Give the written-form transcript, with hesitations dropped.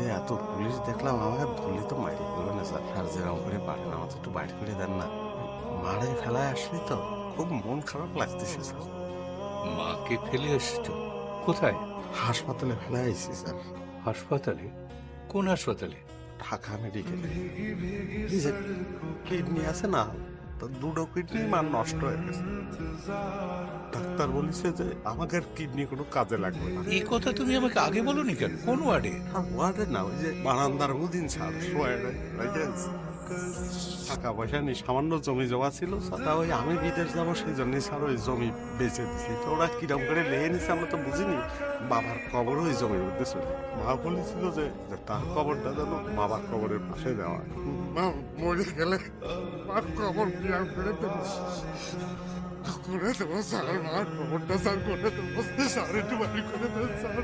যে এত পুলিশ দেখলাম, আমাকে ধরলি তো মারি বলবে না স্যার। আর যেরকম করে পারেন আমাকে একটু বাইরে করে দেন না। মারে ফেলায় আসলি তো, খুব মন খারাপ লাগতেছে স্যার। মাকে ফেলে এসেছো? কোথায়? হাসপাতালে ফেলায় আইছি স্যার। হাসপাতালে? কোন হাসপাতালে? ঢাকা মেডিকেলে। এই যে কিডনি আছে না, তো দুটো কিডনি মার নষ্ট হয়ে গেছে। ডাক্তার বলেছে যে আমাকে আর কিডনি কোনো কাজে লাগবে না। এই কথা তুমি আমাকে আগে বলোনি কেন? কোন ওয়ার্ডে? আর ওয়ার্ডে না, ওই যে বারান্দার মুদিন স্যার টাকা পয়সা নেই, সামান্য জমি জমা ছিল স্যার। তা ওই আমি বিদেশ যাবো সেই জন্য স্যার ওই জমি বেচে দিছি। তো ওরা কিরম করে লেগে নিছে আমরা তো বুঝিনি। বাবার কবর ওই জমির মধ্যে চলে, মা বলেছিল যে যে তার কবরটা যেন বাবার কবরের পাশে দেওয়া হয়। মা মরে গেলে মার কবর কিরম করে দেবো? করে দেবো স্যার, মার কবরটা স্যার করে দেবো স্যার, একটু বাড়ি করে দেবো স্যার।